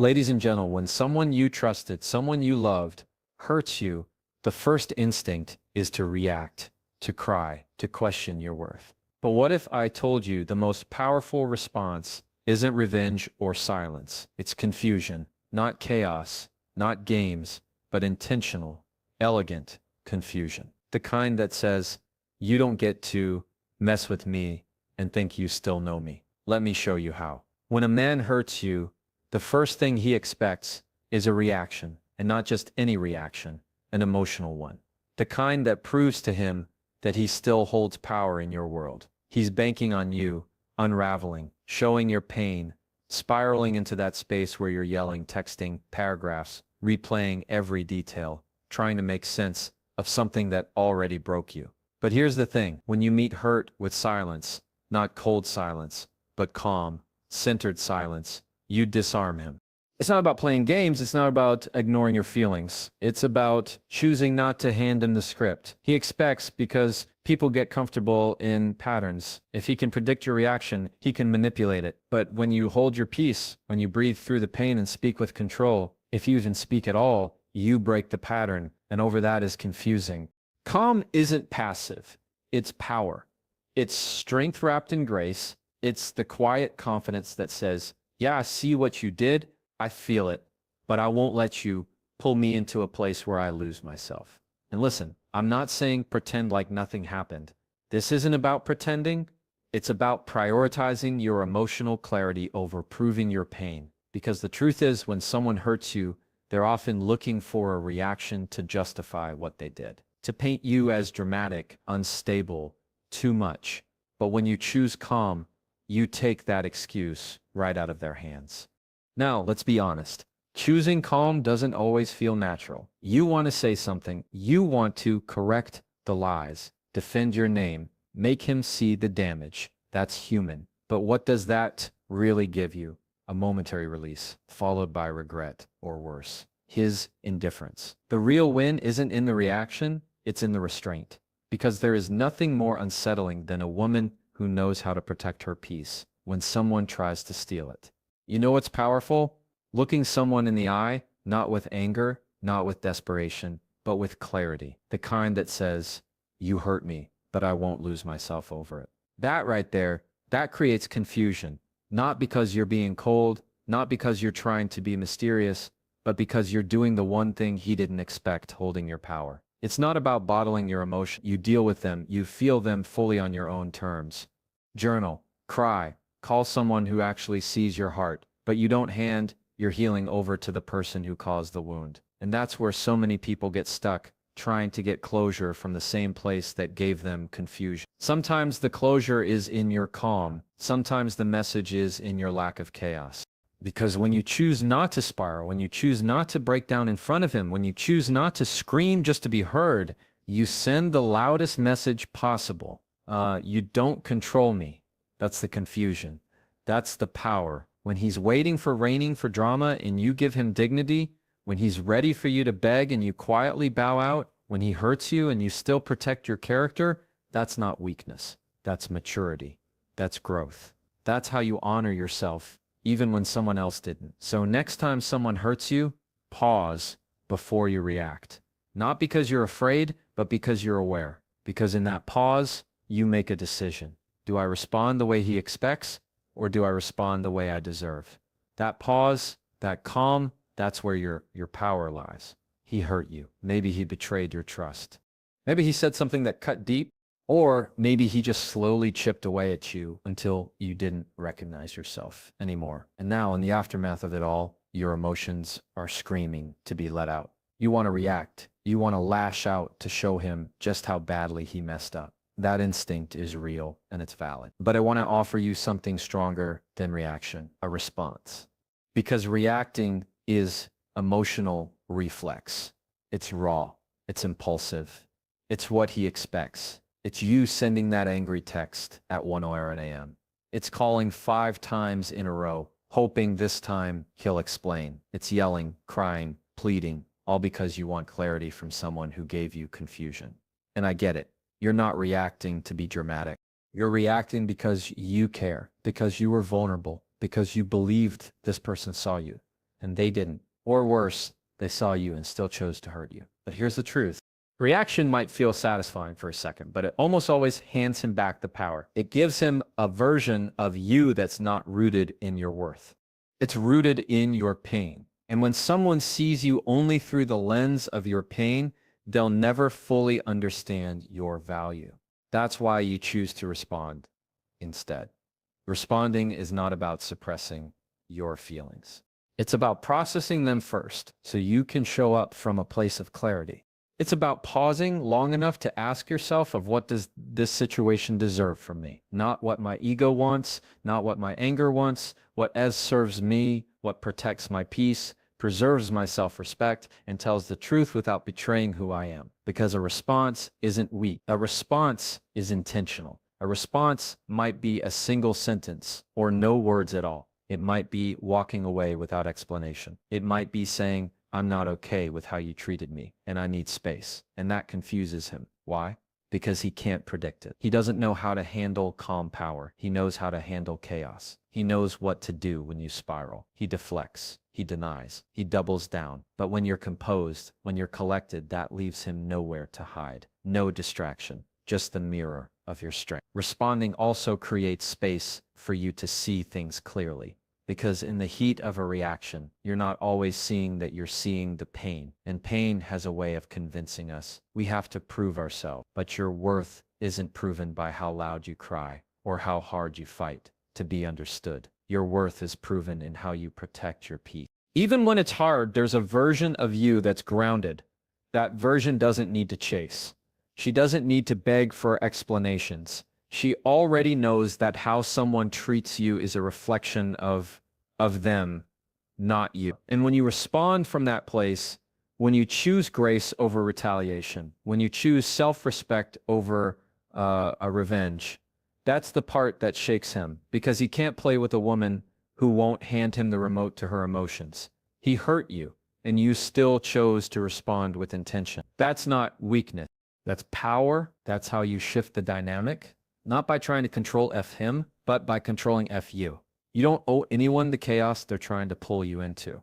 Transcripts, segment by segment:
Ladies and gentlemen, when someone you trusted, someone you loved, hurts you, the first instinct is to react, to cry, to question your worth. But what if I told you the most powerful response isn't revenge or silence? It's confusion, not chaos, not games, but intentional, elegant confusion. The kind that says, you don't get to mess with me and think you still know me. Let me show you how. When a man hurts you, the first thing he expects is a reaction, and not just any reaction, an emotional one. The kind that proves to him that he still holds power in your world. He's banking on you, unraveling, showing your pain, spiraling into that space where you're yelling, texting, paragraphs, replaying every detail, trying to make sense of something that already broke you. But here's the thing, when you meet hurt with silence, not cold silence, but calm, centered silence, you disarm him. It's not about playing games, it's not about ignoring your feelings. It's about choosing not to hand him the script. He expects because people get comfortable in patterns. If he can predict your reaction, he can manipulate it. But when you hold your peace, when you breathe through the pain and speak with control, if you even speak at all, you break the pattern, and over that is confusing. Calm isn't passive, it's power. It's strength wrapped in grace. It's the quiet confidence that says, yeah, I see what you did, I feel it, but I won't let you pull me into a place where I lose myself. And listen, I'm not saying pretend like nothing happened. This isn't about pretending. It's about prioritizing your emotional clarity over proving your pain. Because the truth is, when someone hurts you, they're often looking for a reaction to justify what they did, to paint you as dramatic, unstable, too much. But when you choose calm, you take that excuse right out of their hands. Now, let's be honest. Choosing calm doesn't always feel natural. You want to say something. You want to correct the lies, defend your name, make him see the damage. That's human. But what does that really give you? A momentary release, followed by regret, or worse, his indifference. The real win isn't in the reaction, it's in the restraint. Because there is nothing more unsettling than a woman who knows how to protect her peace when someone tries to steal it. You know what's powerful? Looking someone in the eye, not with anger, not with desperation, but with clarity. The kind that says, you hurt me, but I won't lose myself over it. That right there, that creates confusion. Not because you're being cold, not because you're trying to be mysterious, but because you're doing the one thing he didn't expect, holding your power. It's not about bottling your emotions. You deal with them, you feel them fully on your own terms. Journal, cry, call someone who actually sees your heart, but you don't hand your healing over to the person who caused the wound. And that's where so many people get stuck, trying to get closure from the same place that gave them confusion. Sometimes the closure is in your calm. Sometimes the message is in your lack of chaos. Because when you choose not to spiral, when you choose not to break down in front of him, when you choose not to scream just to be heard, you send the loudest message possible. You don't control me. That's the confusion. That's the power. When he's waiting for raining for drama and you give him dignity, when he's ready for you to beg and you quietly bow out, when he hurts you and you still protect your character, that's not weakness. That's maturity. That's growth. That's how you honor yourself, even when someone else didn't. So next time someone hurts you, pause before you react. Not because you're afraid, but because you're aware. Because in that pause, you make a decision. Do I respond the way he expects, or do I respond the way I deserve? That pause, that calm, that's where your power lies. He hurt you. Maybe he betrayed your trust. Maybe he said something that cut deep, or maybe he just slowly chipped away at you until you didn't recognize yourself anymore. And now, in the aftermath of it all, your emotions are screaming to be let out. You want to react. You want to lash out to show him just how badly he messed up. That instinct is real and it's valid. But I want to offer you something stronger than reaction, a response. Because reacting is emotional reflex. It's raw. It's impulsive. It's what he expects. It's you sending that angry text at 1:00 a.m. It's calling 5 times in a row, hoping this time he'll explain. It's yelling, crying, pleading, all because you want clarity from someone who gave you confusion. And I get it. You're not reacting to be dramatic. You're reacting because you care, because you were vulnerable, because you believed this person saw you. and they didn't. Or worse, they saw you and still chose to hurt you. But here's the truth. Reaction might feel satisfying for a second, but it almost always hands him back the power. It gives him a version of you that's not rooted in your worth. It's rooted in your pain. And when someone sees you only through the lens of your pain, they'll never fully understand your value. That's why you choose to respond instead. Responding is not about suppressing your feelings. It's about processing them first so you can show up from a place of clarity. It's about pausing long enough to ask yourself of what does this situation deserve from me? Not what my ego wants, not what my anger wants, what as serves me, what protects my peace, preserves my self-respect, and tells the truth without betraying who I am. Because a response isn't weak. A response is intentional. A response might be a single sentence or no words at all. It might be walking away without explanation. It might be saying, I'm not okay with how you treated me, and I need space. And that confuses him. Why? Because he can't predict it. He doesn't know how to handle calm power. He knows how to handle chaos. He knows what to do when you spiral. He deflects. He denies. He doubles down. But when you're composed, when you're collected, that leaves him nowhere to hide. No distraction, just the mirror of your strength. Responding also creates space for you to see things clearly. Because in the heat of a reaction, you're not always seeing that you're seeing the pain. And pain has a way of convincing us we have to prove ourselves. But your worth isn't proven by how loud you cry or how hard you fight to be understood. Your worth is proven in how you protect your peace. Even when it's hard, there's a version of you that's grounded. That version doesn't need to chase. She doesn't need to beg for explanations. She already knows that how someone treats you is a reflection of them, not you. And when you respond from that place, when you choose grace over retaliation, when you choose self-respect over a revenge, that's the part that shakes him, because he can't play with a woman who won't hand him the remote to her emotions. He hurt you, and you still chose to respond with intention. That's not weakness. That's power. That's how you shift the dynamic. Not by trying to control him, but by controlling you. You don't owe anyone the chaos they're trying to pull you into.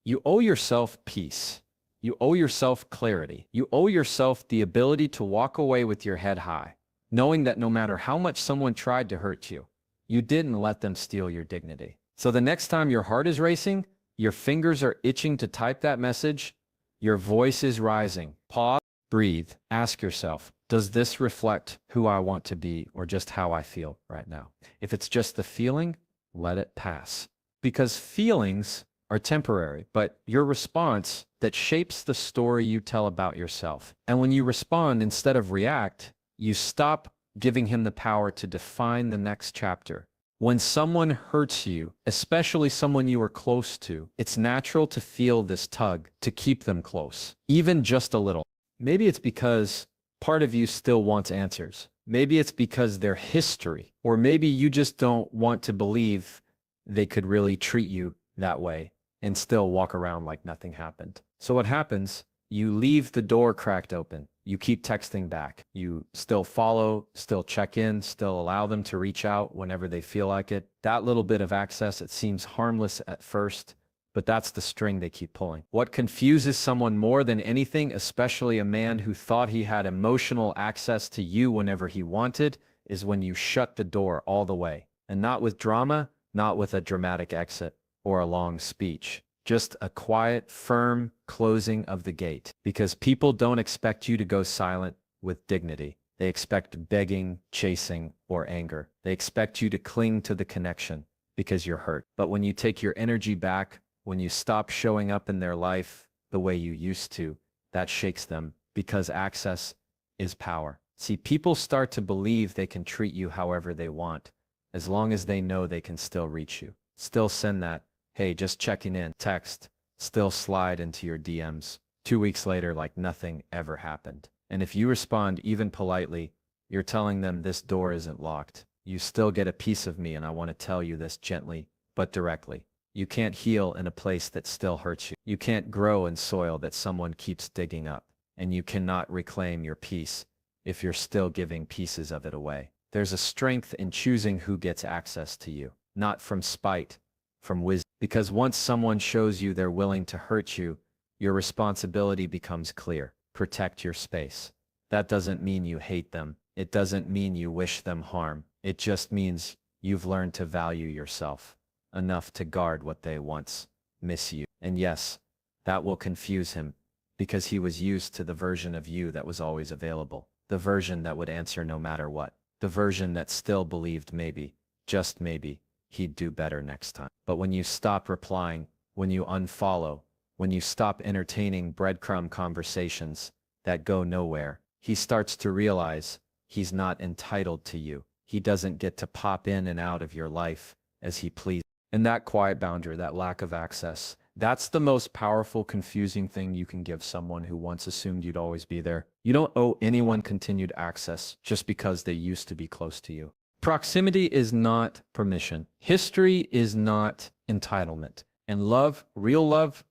You owe yourself peace. You owe yourself clarity. You owe yourself the ability to walk away with your head high, knowing that no matter how much someone tried to hurt you, you didn't let them steal your dignity. So the next time your heart is racing, your fingers are itching to type that message, your voice is rising. Pause, breathe, ask yourself, does this reflect who I want to be or just how I feel right now? If it's just the feeling, let it pass. Because feelings are temporary, but your response that shapes the story you tell about yourself. And when you respond instead of react, you stop giving him the power to define the next chapter. When someone hurts you, especially someone you are close to, it's natural to feel this tug to keep them close, even just a little. Maybe it's because part of you still wants answers. Maybe it's because their history, or maybe you just don't want to believe they could really treat you that way and still walk around like nothing happened. So what happens? You leave the door cracked open. You keep texting back. You still follow, still check in, still allow them to reach out whenever they feel like it. That little bit of access, it seems harmless at first, but that's the string they keep pulling. What confuses someone more than anything, especially a man who thought he had emotional access to you whenever he wanted, is when you shut the door all the way. And not with drama, not with a dramatic exit or a long speech. Just a quiet, firm closing of the gate. Because people don't expect you to go silent with dignity. They expect begging, chasing, or anger. They expect you to cling to the connection because you're hurt. But when you take your energy back, when you stop showing up in their life the way you used to, that shakes them, because access is power. See, people start to believe they can treat you however they want, as long as they know they can still reach you. Still send that, hey, just checking in, text, still slide into your DMs 2 weeks later like nothing ever happened. And if you respond even politely, you're telling them this door isn't locked. You still get a piece of me, and I want to tell you this gently, but directly. You can't heal in a place that still hurts you. You can't grow in soil that someone keeps digging up. And you cannot reclaim your peace if you're still giving pieces of it away. There's a strength in choosing who gets access to you, not from spite, from wisdom. Because once someone shows you they're willing to hurt you, your responsibility becomes clear. Protect your space. That doesn't mean you hate them. It doesn't mean you wish them harm. It just means you've learned to value yourself enough to guard what they once misuse. And yes, that will confuse him because he was used to the version of you that was always available, the version that would answer no matter what, the version that still believed maybe, just maybe, he'd do better next time. But when you stop replying, when you unfollow, when you stop entertaining breadcrumb conversations that go nowhere, he starts to realize he's not entitled to you. He doesn't get to pop in and out of your life as he pleases. And that quiet boundary, that lack of access, that's the most powerful, confusing thing you can give someone who once assumed you'd always be there. You don't owe anyone continued access just because they used to be close to you. Proximity is not permission. History is not entitlement. And love, real love,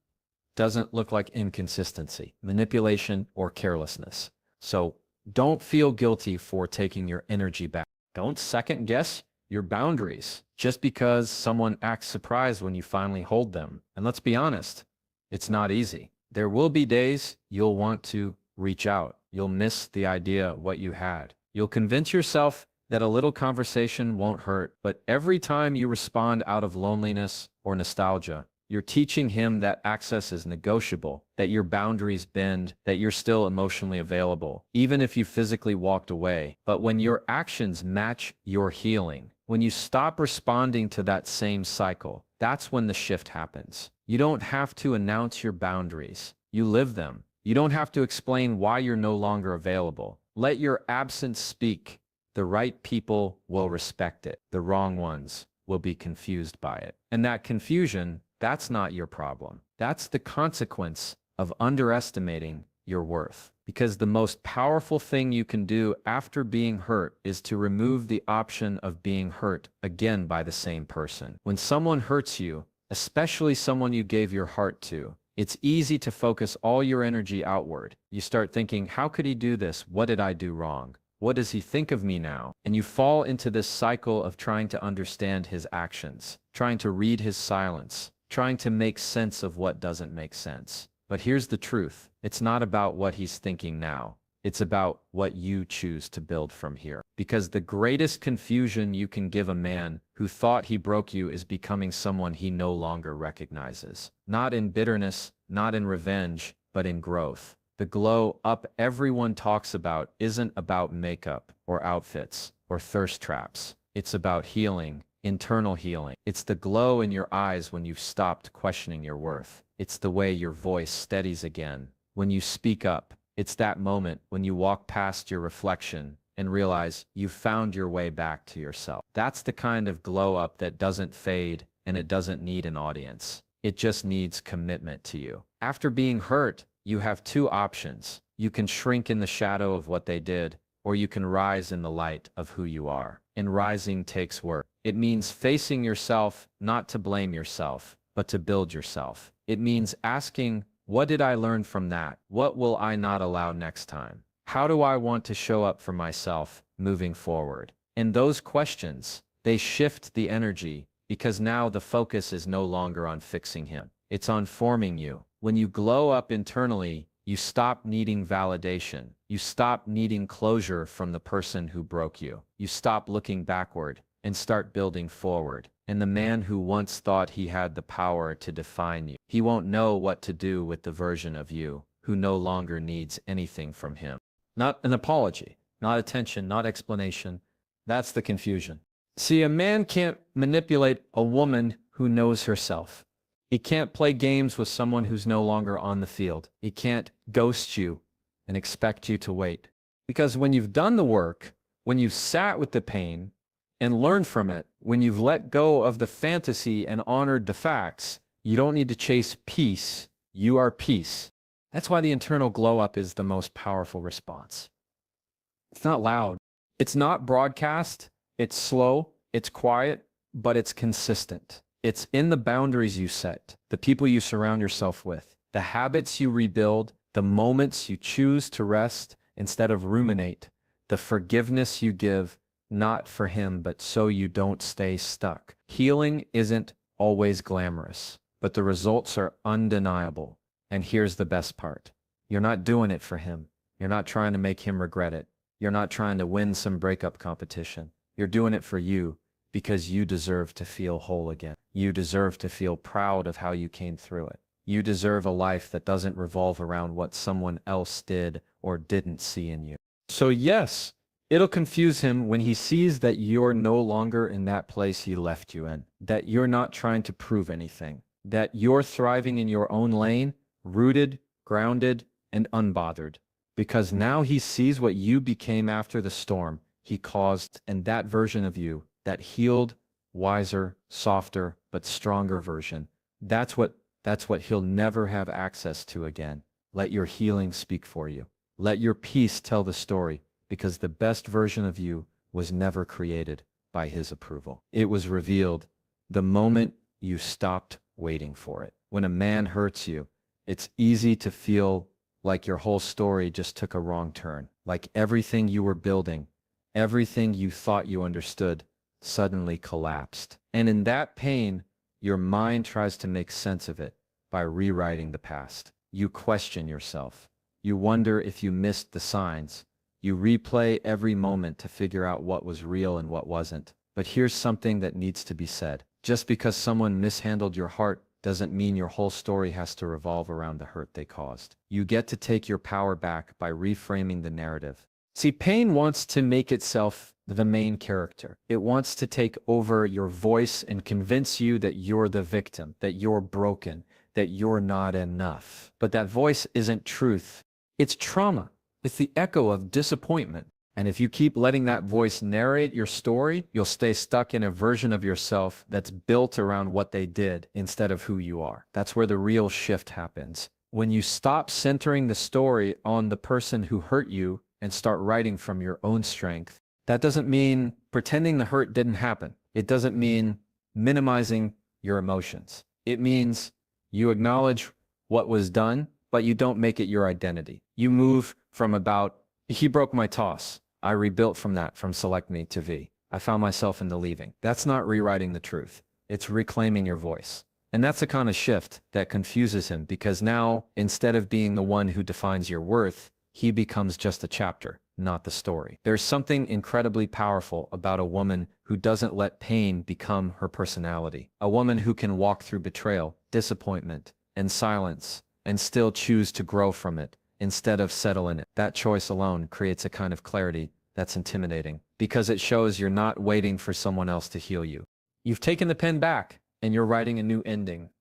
doesn't look like inconsistency, manipulation, or carelessness. So don't feel guilty for taking your energy back. Don't second guess your boundaries just because someone acts surprised when you finally hold them. And let's be honest, it's not easy. There will be days you'll want to reach out. You'll miss the idea of what you had. You'll convince yourself that a little conversation won't hurt, but every time you respond out of loneliness or nostalgia, you're teaching him that access is negotiable, that your boundaries bend, that you're still emotionally available, even if you physically walked away. But when your actions match your healing, when you stop responding to that same cycle, that's when the shift happens. You don't have to announce your boundaries. You live them. You don't have to explain why you're no longer available. Let your absence speak. The right people will respect it. The wrong ones will be confused by it. And that confusion, that's not your problem. That's the consequence of underestimating your worth. Because the most powerful thing you can do after being hurt is to remove the option of being hurt again by the same person. When someone hurts you, especially someone you gave your heart to, it's easy to focus all your energy outward. You start thinking, how could he do this? What did I do wrong? What does he think of me now? And you fall into this cycle of trying to understand his actions, trying to read his silence, trying to make sense of what doesn't make sense. But here's the truth. It's not about what he's thinking now. It's about what you choose to build from here. Because the greatest confusion you can give a man who thought he broke you is becoming someone he no longer recognizes. Not in bitterness, not in revenge, but in growth. The glow up everyone talks about isn't about makeup or outfits or thirst traps. It's about healing, internal healing. It's the glow in your eyes when you've stopped questioning your worth. It's the way your voice steadies again when you speak up. It's that moment when you walk past your reflection and realize you've found your way back to yourself. That's the kind of glow up that doesn't fade and it doesn't need an audience. It just needs commitment to you. After being hurt, you have two options. You can shrink in the shadow of what they did, or you can rise in the light of who you are. And rising takes work. It means facing yourself, not to blame yourself, but to build yourself. It means asking, what did I learn from that? What will I not allow next time? How do I want to show up for myself moving forward? And those questions, they shift the energy because now the focus is no longer on fixing him. It's on forming you. When you glow up internally, you stop needing validation. You stop needing closure from the person who broke you. You stop looking backward and start building forward. And the man who once thought he had the power to define you, he won't know what to do with the version of you who no longer needs anything from him. Not an apology, not attention, not explanation. That's the confusion. See, a man can't manipulate a woman who knows herself. He can't play games with someone who's no longer on the field. He can't ghost you and expect you to wait. Because when you've done the work, when you've sat with the pain and learned from it, when you've let go of the fantasy and honored the facts, you don't need to chase peace. You are peace. That's why the internal glow up is the most powerful response. It's not loud. It's not broadcast. It's slow. It's quiet, but it's consistent. It's in the boundaries you set, the people you surround yourself with, the habits you rebuild, the moments you choose to rest instead of ruminate, the forgiveness you give, not for him, but so you don't stay stuck. Healing isn't always glamorous, but the results are undeniable. And here's the best part. You're not doing it for him. You're not trying to make him regret it. You're not trying to win some breakup competition. You're doing it for you because you deserve to feel whole again. You deserve to feel proud of how you came through it. You deserve a life that doesn't revolve around what someone else did or didn't see in you. So yes, it'll confuse him when he sees that you're no longer in that place he left you in, that you're not trying to prove anything, that you're thriving in your own lane, rooted, grounded, and unbothered. Because now he sees what you became after the storm he caused, and that version of you, that healed, wiser, softer, but stronger version, that's what he'll never have access to again. Let your healing speak for you. Let your peace tell the story, because the best version of you was never created by his approval. It was revealed the moment you stopped waiting for it. When a man hurts you, it's easy to feel like your whole story just took a wrong turn, like everything you were building, everything you thought you understood, suddenly collapsed. And in that pain, your mind tries to make sense of it by rewriting the past. You question yourself. You wonder if you missed the signs. You replay every moment to figure out what was real and what wasn't. But here's something that needs to be said. Just because someone mishandled your heart doesn't mean your whole story has to revolve around the hurt they caused. You get to take your power back by reframing the narrative. See, pain wants to make itself the main character. It wants to take over your voice and convince you that you're the victim, that you're broken, that you're not enough. But that voice isn't truth. It's trauma. It's the echo of disappointment. And if you keep letting that voice narrate your story, you'll stay stuck in a version of yourself that's built around what they did instead of who you are. That's where the real shift happens. When you stop centering the story on the person who hurt you and start writing from your own strength, that doesn't mean pretending the hurt didn't happen. It doesn't mean minimizing your emotions. It means you acknowledge what was done, but you don't make it your identity. You move from about, he broke my toss. I rebuilt from that, from select me to V. I found myself in the leaving. That's not rewriting the truth. It's reclaiming your voice. And that's the kind of shift that confuses him, because now, instead of being the one who defines your worth, he becomes just a chapter, not the story. There's something incredibly powerful about a woman who doesn't let pain become her personality. A woman who can walk through betrayal, disappointment, and silence, and still choose to grow from it, instead of settle in it. That choice alone creates a kind of clarity that's intimidating, because it shows you're not waiting for someone else to heal you. You've taken the pen back, and you're writing a new ending.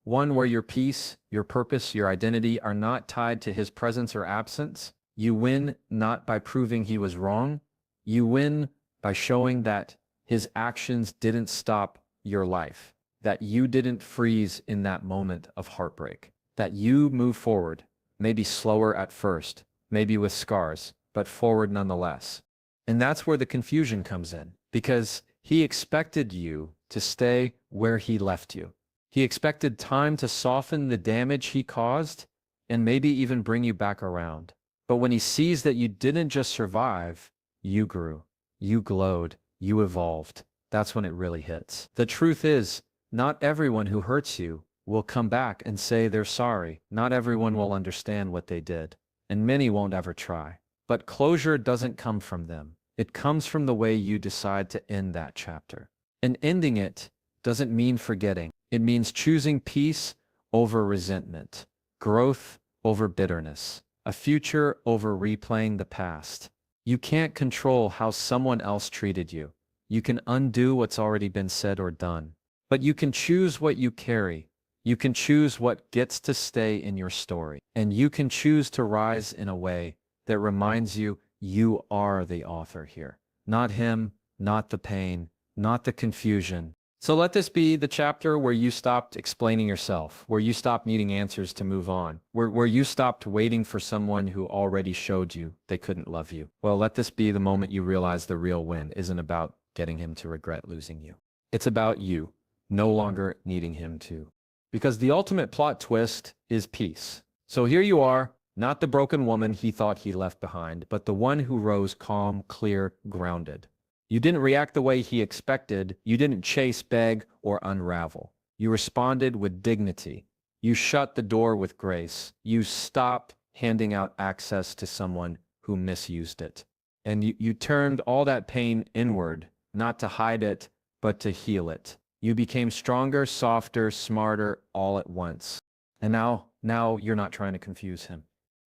One where your peace, your purpose, your identity are not tied to his presence or absence. You win not by proving he was wrong. You win by showing that his actions didn't stop your life, that you didn't freeze in that moment of heartbreak, that you move forward, maybe slower at first, maybe with scars, but forward nonetheless. And that's where the confusion comes in, because he expected you to stay where he left you. He expected time to soften the damage he caused and maybe even bring you back around. But when he sees that you didn't just survive, you grew, you glowed, you evolved. That's when it really hits. The truth is, not everyone who hurts you will come back and say they're sorry. Not everyone will understand what they did, and many won't ever try. But closure doesn't come from them. It comes from the way you decide to end that chapter. And ending it doesn't mean forgetting. It means choosing peace over resentment, growth over bitterness, a future over replaying the past. You can't control how someone else treated you. You can undo what's already been said or done. But you can choose what you carry. You can choose what gets to stay in your story. And you can choose to rise in a way that reminds you you are the author here. Not him, not the pain, not the confusion. So let this be the chapter where you stopped explaining yourself, where you stopped needing answers to move on, where you stopped waiting for someone who already showed you they couldn't love you. Well, let this be the moment you realize the real win isn't about getting him to regret losing you. It's about you no longer needing him to. Because the ultimate plot twist is peace. So here you are, not the broken woman he thought he left behind, but the one who rose calm, clear, grounded. You didn't react the way he expected. You didn't chase, beg, or unravel. You responded with dignity. You shut the door with grace. You stopped handing out access to someone who misused it. And you turned all that pain inward, not to hide it, but to heal it. You became stronger, softer, smarter, all at once. And now you're not trying to confuse him.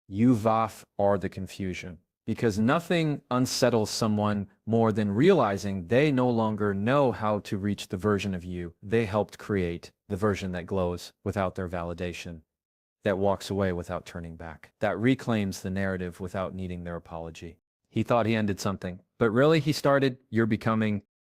You, Vaf, are the confusion. Because nothing unsettles someone more than realizing they no longer know how to reach the version of you they helped create, the version that glows without their validation, that walks away without turning back, that reclaims the narrative without needing their apology. He thought he ended something, but really he started your becoming,